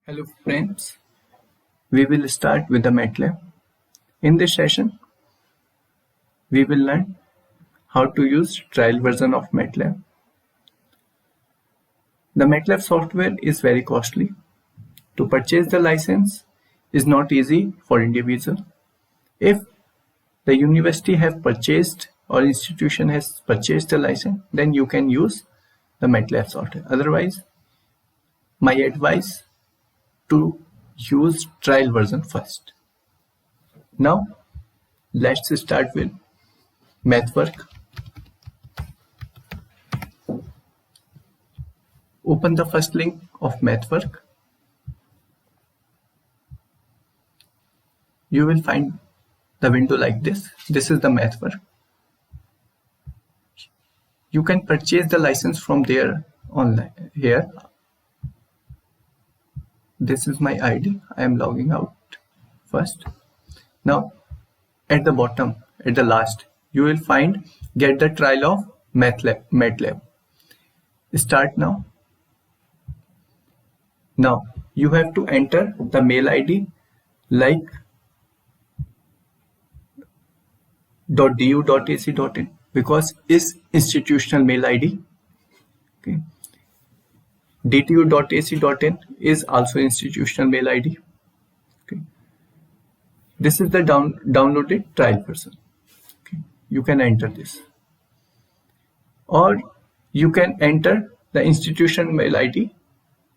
Hello friends, we will start with the MATLAB. In this session, we will learn how to use trial version of MATLAB. The MATLAB software is very costly. To purchase the license is not easy for individual. If the university have purchased or institution has purchased the license, then you can use the MATLAB software. Otherwise, my advice to use trial version first. Now let's start with MathWork. Open the first link of MathWork. You will find the window like this. This is the MathWork. You can purchase the license from there online here. This is my ID. I am logging out first. Now at the bottom, at the last, you will find get the trial of MATLAB. Start now. Now you have to enter the mail ID like .du.ac.in because it's institutional mail ID. Okay. dtu.ac.in is also institutional mail ID. Okay. This is the downloaded trial version. Okay. You can enter this, or you can enter the institution mail ID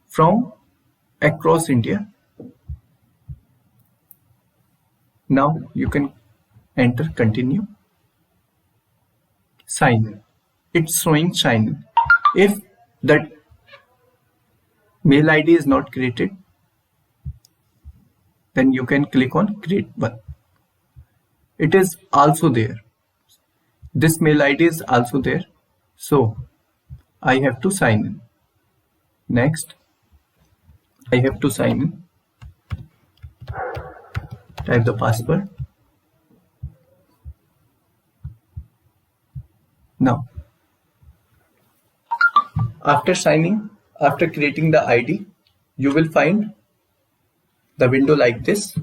from across India. Now you can enter continue. Sign in. It's showing sign in. If that mail ID is not created, then you can click on create one. It is also there. This mail ID is also there. So I have to sign in. Next, I have to sign in. Type the password. Now, after creating the ID, you will find the window like this.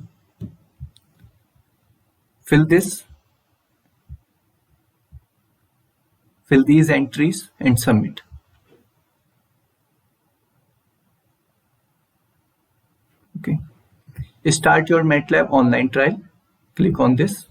Fill these entries and submit. Okay. Start your MATLAB online trial. Click on this.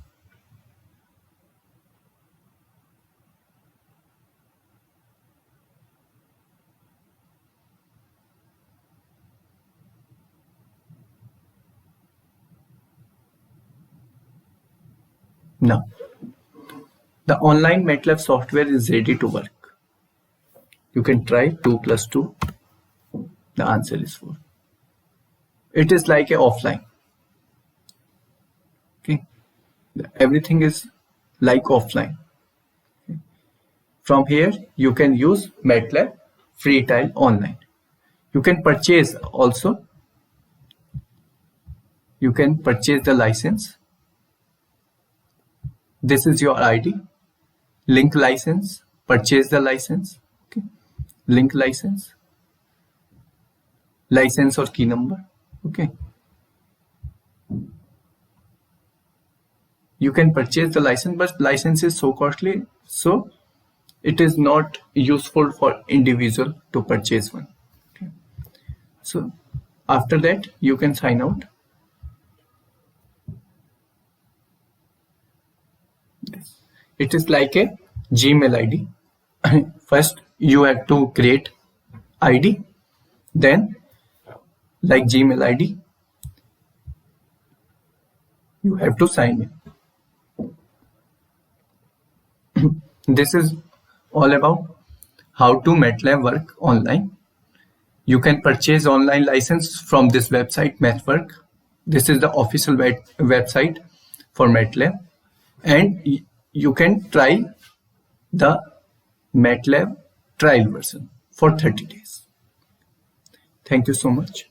Now, the online MATLAB software is ready to work. You can try 2 plus 2. The answer is 4. It is like a offline. Okay. Everything is like offline. Okay. From here, you can use MATLAB free trial online. You can purchase also. You can purchase the license. This is your ID. Link license. Purchase the license. Okay. Link license. License or key number. Okay. You can purchase the license, but license is so costly, so it is not useful for individual to purchase one. Okay. So after that, you can sign out. It is like a Gmail ID. First, you have to create ID, then like Gmail ID, you have to sign in. This is all about how to MATLAB work online. You can purchase online license from this website, MathWork. This is the official website for MATLAB, and you can try the MATLAB trial version for 30 days. Thank you so much.